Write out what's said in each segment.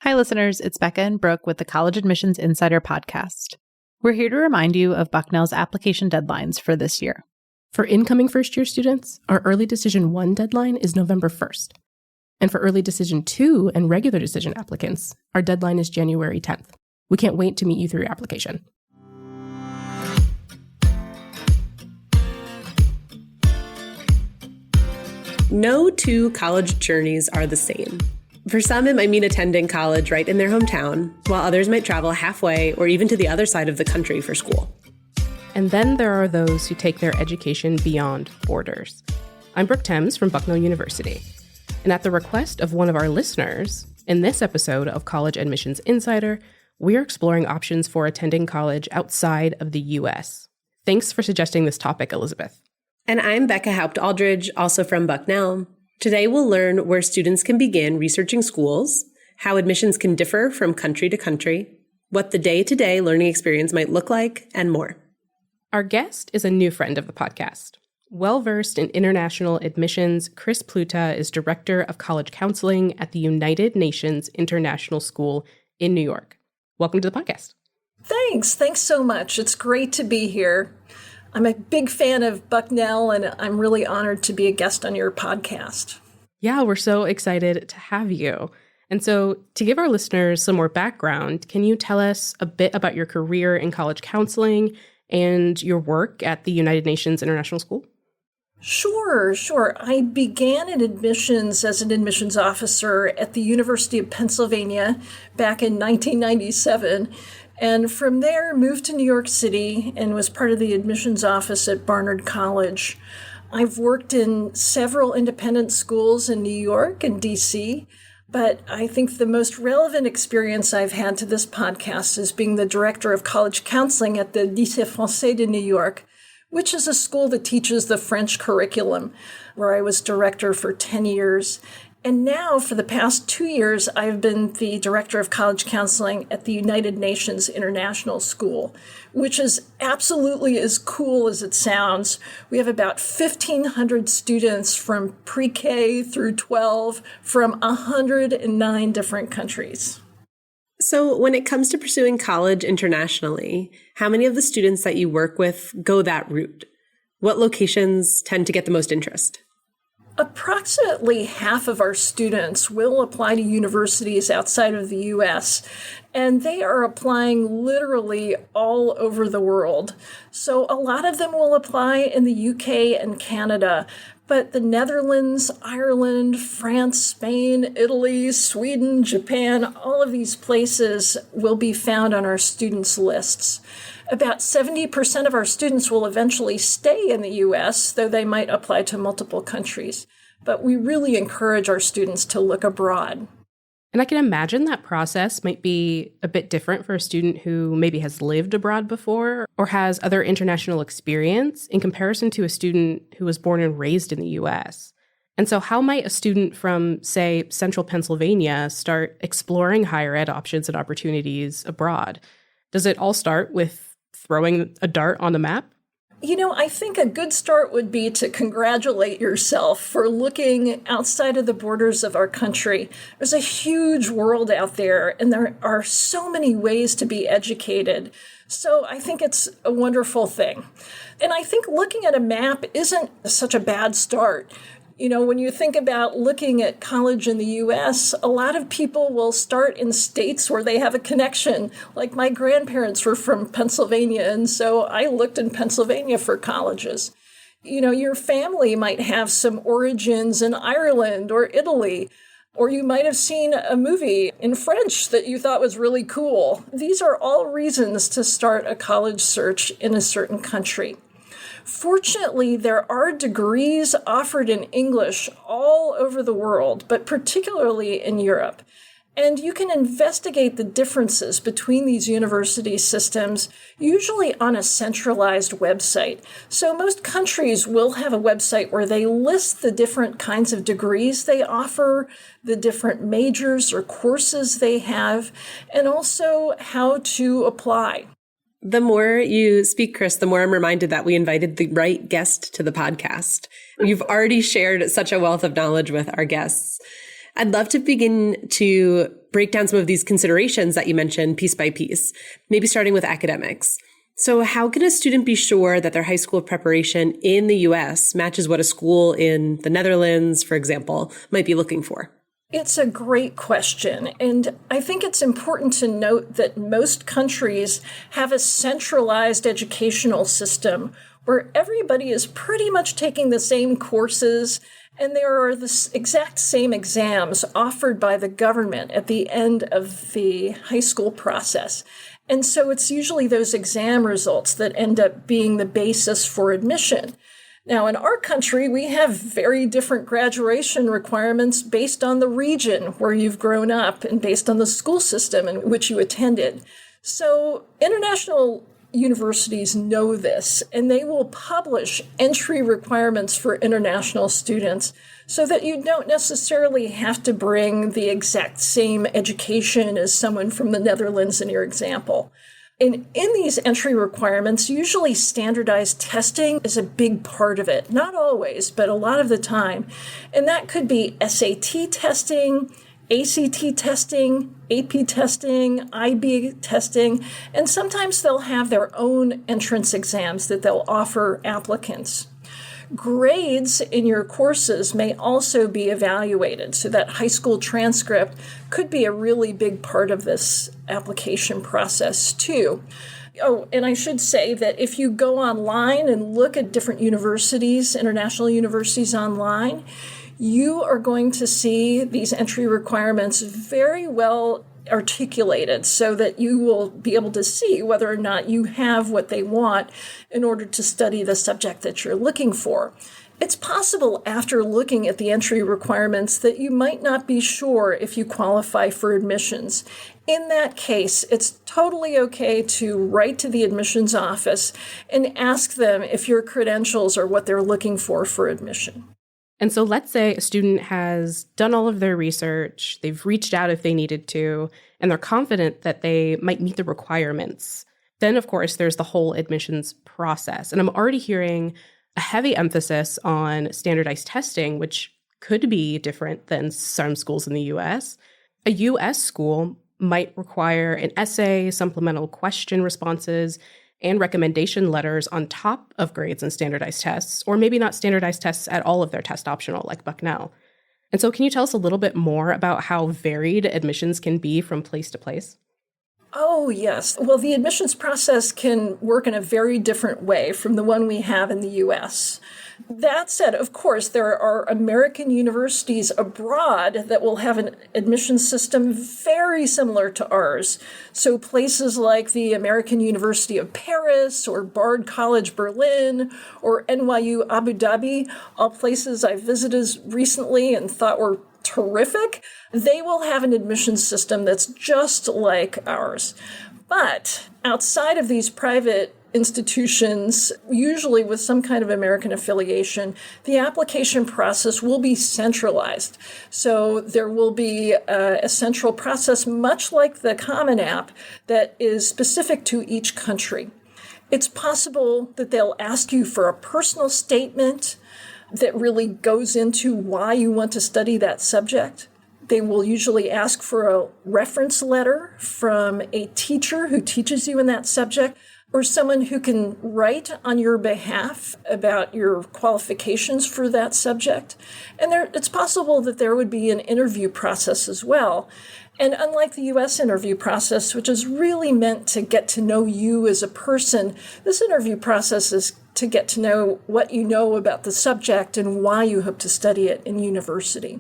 Hi, listeners. It's Becca and Brooke with the College Admissions Insider podcast. We're here to remind you of Bucknell's application deadlines for this year. For incoming first-year students, our Early Decision 1 deadline is November 1st. And for Early Decision 2 and Regular Decision applicants, our deadline is January 10th. We can't wait to meet you through your application. No two college journeys are the same. For some, it might mean attending college right in their hometown, while others might travel halfway or even to the other side of the country for school. And then there are those who take their education beyond borders. I'm Brooke Thames from Bucknell University. And at the request of one of our listeners, in this episode of College Admissions Insider, we're exploring options for attending college outside of the U.S. Thanks for suggesting this topic, Elizabeth. And I'm Becca Haupt-Aldridge, also from Bucknell. Today we'll learn where students can begin researching schools, how admissions can differ from country to country, what the day-to-day learning experience might look like, and more. Our guest is a new friend of the podcast. Well-versed in international admissions, Chris Pluta is Director of College Counseling at the United Nations International School in New York. Welcome to the podcast. Thanks so much. It's great to be here. I'm a big fan of Bucknell, and I'm really honored to be a guest on your podcast. Yeah, we're so excited to have you. And so to give our listeners some more background, can you tell us a bit about your career in college counseling and your work at the United Nations International School? Sure. I began in admissions as an admissions officer at the University of Pennsylvania back in 1997. And from there, moved to New York City and was part of the admissions office at Barnard College. I've worked in several independent schools in New York and D.C., but I think the most relevant experience I've had to this podcast is being the director of college counseling at the Lycée Français de New York, which is a school that teaches the French curriculum, where I was director for 10 years. And now, for the past 2 years, I've been the director of college counseling at the United Nations International School, which is absolutely as cool as it sounds. We have about 1,500 students from pre-K through 12 from 109 different countries. So when it comes to pursuing college internationally, how many of the students that you work with go that route? What locations tend to get the most interest? Approximately half of our students will apply to universities outside of the U.S., and they are applying literally all over the world. So a lot of them will apply in the UK and Canada, but the Netherlands, Ireland, France, Spain, Italy, Sweden, Japan, all of these places will be found on our students' lists. About 70% of our students will eventually stay in the U.S., though they might apply to multiple countries. But we really encourage our students to look abroad. And I can imagine that process might be a bit different for a student who maybe has lived abroad before or has other international experience in comparison to a student who was born and raised in the U.S. And so how might a student from, say, central Pennsylvania start exploring higher ed options and opportunities abroad? Does it all start with throwing a dart on the map? I think a good start would be to congratulate yourself for looking outside of the borders of our country. There's a huge world out there, and there are so many ways to be educated. So I think it's a wonderful thing. And I think looking at a map isn't such a bad start. When you think about looking at college in the U.S., a lot of people will start in states where they have a connection. Like my grandparents were from Pennsylvania, and so I looked in Pennsylvania for colleges. Your family might have some origins in Ireland or Italy, or you might have seen a movie in French that you thought was really cool. These are all reasons to start a college search in a certain country. Fortunately, there are degrees offered in English all over the world, but particularly in Europe. And you can investigate the differences between these university systems, usually on a centralized website. So most countries will have a website where they list the different kinds of degrees they offer, the different majors or courses they have, and also how to apply. The more you speak, Chris, the more I'm reminded that we invited the right guest to the podcast. You've already shared such a wealth of knowledge with our guests. I'd love to begin to break down some of these considerations that you mentioned piece by piece, maybe starting with academics. So how can a student be sure that their high school preparation in the U.S. matches what a school in the Netherlands, for example, might be looking for? It's a great question, and I think it's important to note that most countries have a centralized educational system where everybody is pretty much taking the same courses, and there are the exact same exams offered by the government at the end of the high school process. And so it's usually those exam results that end up being the basis for admission. Now, in our country, we have very different graduation requirements based on the region where you've grown up and based on the school system in which you attended. So international universities know this, and they will publish entry requirements for international students so that you don't necessarily have to bring the exact same education as someone from the Netherlands in your example. And in these entry requirements, usually standardized testing is a big part of it. Not always, but a lot of the time. And that could be SAT testing, ACT testing, AP testing, IB testing, and sometimes they'll have their own entrance exams that they'll offer applicants. Grades in your courses may also be evaluated, so that high school transcript could be a really big part of this application process too. Oh, and I should say that if you go online and look at different universities, international universities online, you are going to see these entry requirements very well articulated so that you will be able to see whether or not you have what they want in order to study the subject that you're looking for. It's possible after looking at the entry requirements that you might not be sure if you qualify for admissions. In that case, it's totally okay to write to the admissions office and ask them if your credentials are what they're looking for admission. And so let's say a student has done all of their research, they've reached out if they needed to, and they're confident that they might meet the requirements. Then, of course, there's the whole admissions process. And I'm already hearing a heavy emphasis on standardized testing, which could be different than some schools in the US. A US school might require an essay, supplemental question responses, and recommendation letters on top of grades and standardized tests, or maybe not standardized tests at all if they're test optional, like Bucknell. And so can you tell us a little bit more about how varied admissions can be from place to place? Oh, yes. Well, the admissions process can work in a very different way from the one we have in the U.S. That said, of course, there are American universities abroad that will have an admissions system very similar to ours. So places like the American University of Paris or Bard College Berlin or NYU Abu Dhabi, all places I visited recently and thought were terrific, they will have an admissions system that's just like ours. But outside of these private institutions, usually with some kind of American affiliation, the application process will be centralized. So there will be a central process, much like the Common App, that is specific to each country. It's possible that they'll ask you for a personal statement that really goes into why you want to study that subject. They will usually ask for a reference letter from a teacher who teaches you in that subject, or someone who can write on your behalf about your qualifications for that subject. And it's possible that there would be an interview process as well. And unlike the U.S. interview process, which is really meant to get to know you as a person, this interview process is to get to know what you know about the subject and why you hope to study it in university.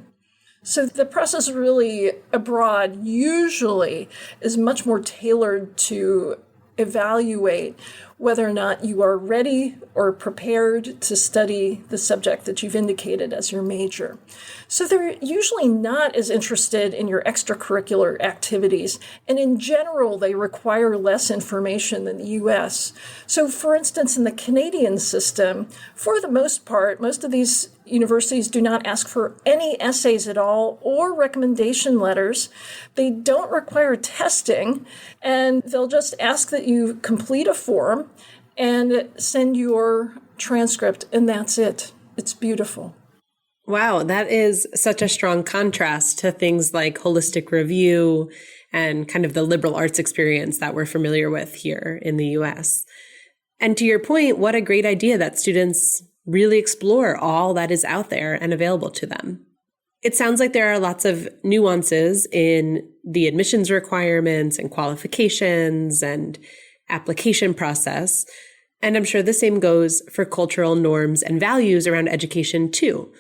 So the process really abroad usually is much more tailored to evaluate whether or not you are ready or prepared to study the subject that you've indicated as your major. So they're usually not as interested in your extracurricular activities, and in general, they require less information than the U.S. So for instance, in the Canadian system, for the most part, most of these universities do not ask for any essays at all or recommendation letters. They don't require testing, and they'll just ask that you complete a form and send your transcript, and that's it. It's beautiful. Wow, that is such a strong contrast to things like holistic review and kind of the liberal arts experience that we're familiar with here in the US. And to your point, what a great idea that students really explore all that is out there and available to them. It sounds like there are lots of nuances in the admissions requirements and qualifications and application process. And I'm sure the same goes for cultural norms and values around education too.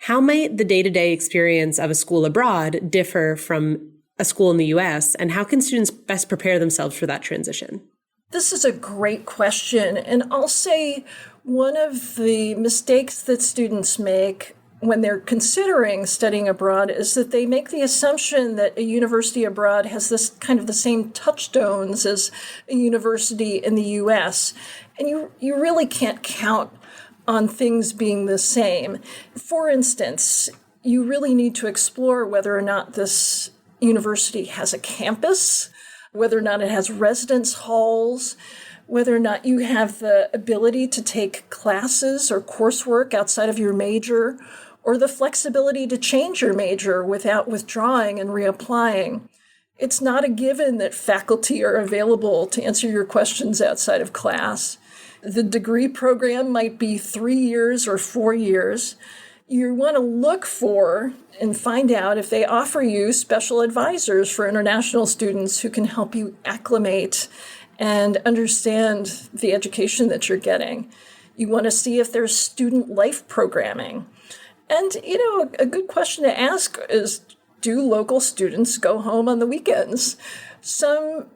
How might the day-to-day experience of a school abroad differ from a school in the US, and how can students best prepare themselves for that transition? This is a great question. And I'll say one of the mistakes that students make when they're considering studying abroad is that they make the assumption that a university abroad has this kind of the same touchstones as a university in the US. And you really can't count on things being the same. For instance, you really need to explore whether or not this university has a campus, whether or not it has residence halls, whether or not you have the ability to take classes or coursework outside of your major, or the flexibility to change your major without withdrawing and reapplying. It's not a given that faculty are available to answer your questions outside of class. The degree program might be 3 years or 4 years. You want to look for and find out if they offer you special advisors for international students who can help you acclimate and understand the education that you're getting. You want to see if there's student life programming. And, a good question to ask is, do local students go home on the weekends? Some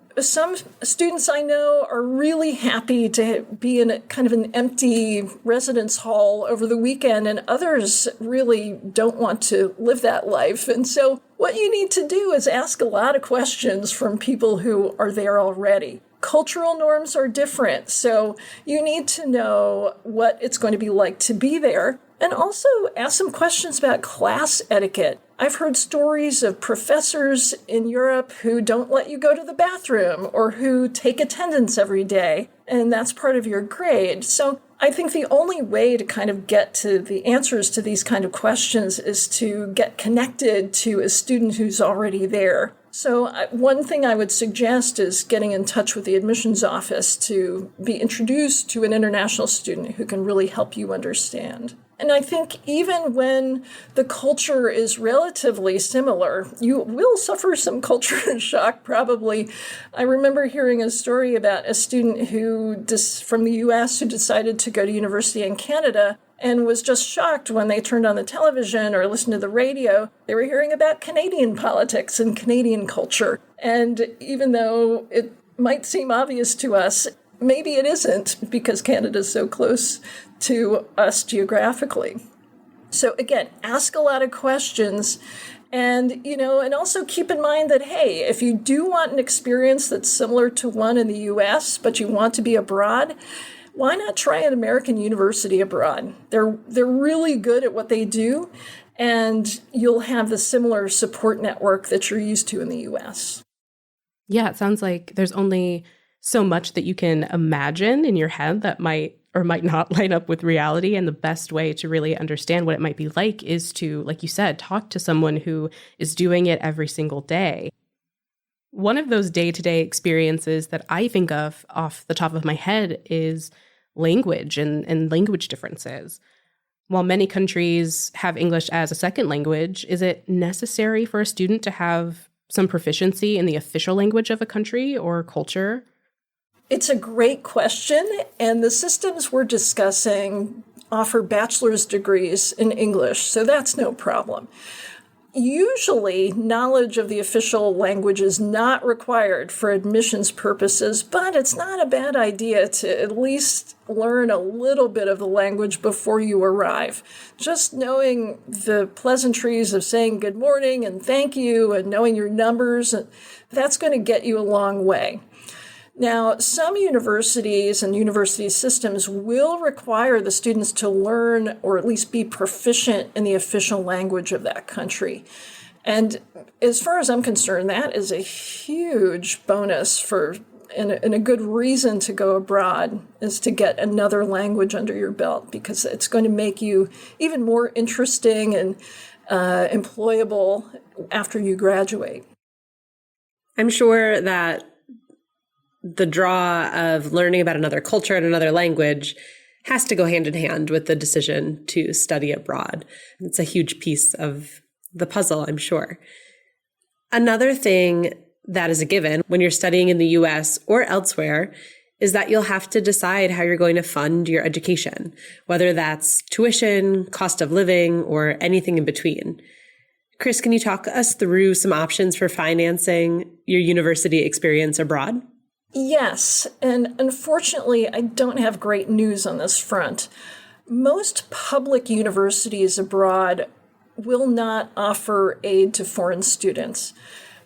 students I know are really happy to be in a kind of an empty residence hall over the weekend, and others really don't want to live that life. And so what you need to do is ask a lot of questions from people who are there already. Cultural norms are different, so you need to know what it's going to be like to be there. And also ask some questions about class etiquette. I've heard stories of professors in Europe who don't let you go to the bathroom or who take attendance every day, and that's part of your grade. So I think the only way to kind of get to the answers to these kind of questions is to get connected to a student who's already there. So one thing I would suggest is getting in touch with the admissions office to be introduced to an international student who can really help you understand. And I think even when the culture is relatively similar, you will suffer some culture shock probably. I remember hearing a story about a student from the US who decided to go to university in Canada and was just shocked when they turned on the television or listened to the radio. They were hearing about Canadian politics and Canadian culture. And even though it might seem obvious to us, maybe it isn't, because Canada is so close to us geographically. So again, ask a lot of questions and also keep in mind that, hey, if you do want an experience that's similar to one in the US, but you want to be abroad, why not try an American university abroad? They're really good at what they do, and you'll have the similar support network that you're used to in the US. Yeah, it sounds like there's only so much that you can imagine in your head that might or might not line up with reality. And the best way to really understand what it might be like is to, like you said, talk to someone who is doing it every single day. One of those day-to-day experiences that I think of off the top of my head is language and language differences. While many countries have English as a second language, is it necessary for a student to have some proficiency in the official language of a country or culture? It's a great question, and the systems we're discussing offer bachelor's degrees in English, so that's no problem. Usually, knowledge of the official language is not required for admissions purposes, but it's not a bad idea to at least learn a little bit of the language before you arrive. Just knowing the pleasantries of saying good morning and thank you and knowing your numbers, that's going to get you a long way. Now, some universities and university systems will require the students to learn or at least be proficient in the official language of that country. And as far as I'm concerned, that is a huge bonus for and a good reason to go abroad is to get another language under your belt, because it's going to make you even more interesting and employable after you graduate. I'm sure that the draw of learning about another culture and another language has to go hand in hand with the decision to study abroad. It's a huge piece of the puzzle, I'm sure. Another thing that is a given when you're studying in the US or elsewhere is that you'll have to decide how you're going to fund your education, whether that's tuition, cost of living, or anything in between. Chris, can you talk us through some options for financing your university experience abroad? Yes, and unfortunately, I don't have great news on this front. Most public universities abroad will not offer aid to foreign students.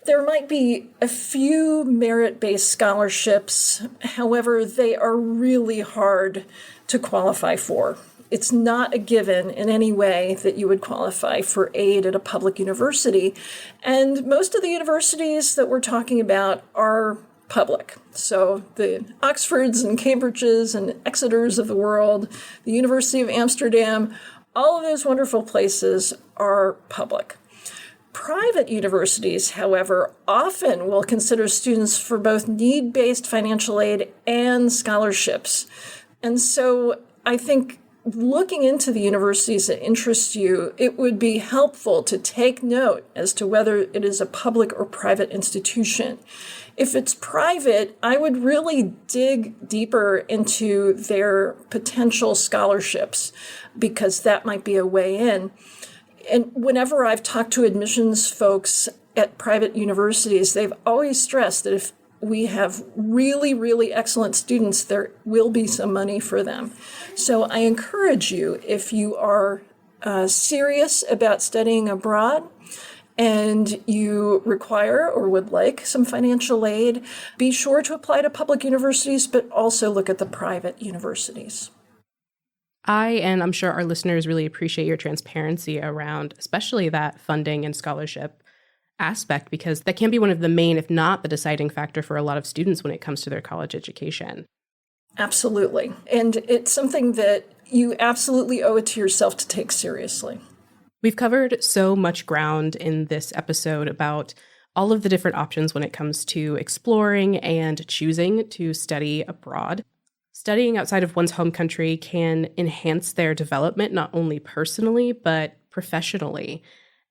There might be a few merit-based scholarships. However, they are really hard to qualify for. It's not a given in any way that you would qualify for aid at a public university. And most of the universities that we're talking about are public. So the Oxfords and Cambridges and Exeters of the world, the University of Amsterdam, all of those wonderful places are public. Private universities, however, often will consider students for both need-based financial aid and scholarships. And so I think looking into the universities that interest you, it would be helpful to take note as to whether it is a public or private institution. If it's private, I would really dig deeper into their potential scholarships, because that might be a way in. And whenever I've talked to admissions folks at private universities, they've always stressed that if we have really, really excellent students, there will be some money for them. So I encourage you, if you are serious about studying abroad and you require or would like some financial aid, be sure to apply to public universities, but also look at the private universities. And I'm sure our listeners really appreciate your transparency around especially that funding and scholarship aspect, because that can be one of the main, if not the deciding factor for a lot of students when it comes to their college education. Absolutely. And it's something that you absolutely owe it to yourself to take seriously. We've covered so much ground in this episode about all of the different options when it comes to exploring and choosing to study abroad. Studying outside of one's home country can enhance their development, not only personally, but professionally.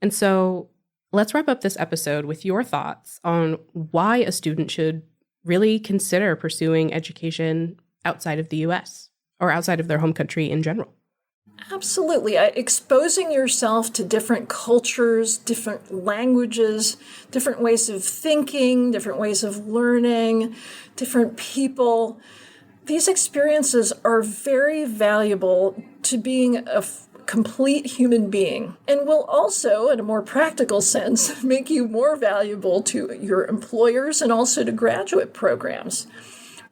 And so let's wrap up this episode with your thoughts on why a student should really consider pursuing education outside of the US or outside of their home country in general. Absolutely. Exposing yourself to different cultures, different languages, different ways of thinking, different ways of learning, different people. These experiences are very valuable to being a complete human being, and will also, in a more practical sense, make you more valuable to your employers and also to graduate programs.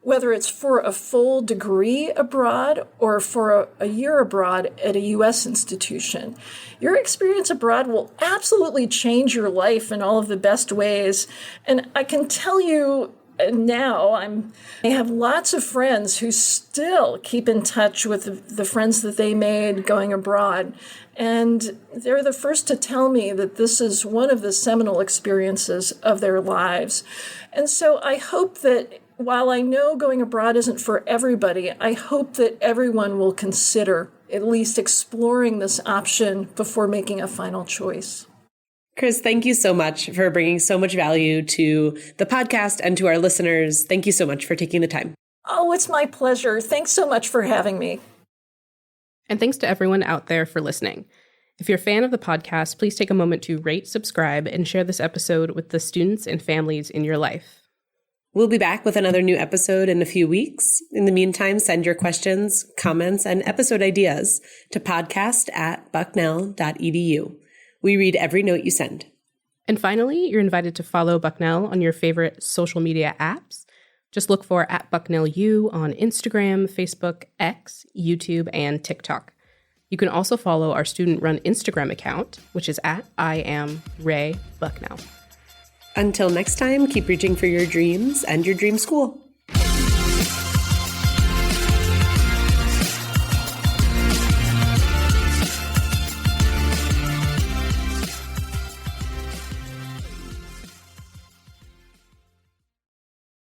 Whether it's for a full degree abroad or for a year abroad at a U.S. institution, your experience abroad will absolutely change your life in all of the best ways. And I can tell you now, I have lots of friends who still keep in touch with the friends that they made going abroad. And they're the first to tell me that this is one of the seminal experiences of their lives. And so I hope that while I know going abroad isn't for everybody, I hope that everyone will consider at least exploring this option before making a final choice. Chris, thank you so much for bringing so much value to the podcast and to our listeners. Thank you so much for taking the time. Oh, it's my pleasure. Thanks so much for having me. And thanks to everyone out there for listening. If you're a fan of the podcast, please take a moment to rate, subscribe, and share this episode with the students and families in your life. We'll be back with another new episode in a few weeks. In the meantime, send your questions, comments, and episode ideas to podcast@bucknell.edu. We read every note you send. And finally, you're invited to follow Bucknell on your favorite social media apps. Just look for @BucknellU on Instagram, Facebook, X, YouTube, and TikTok. You can also follow our student-run Instagram account, which is @IamRayBucknell. Until next time, keep reaching for your dreams and your dream school.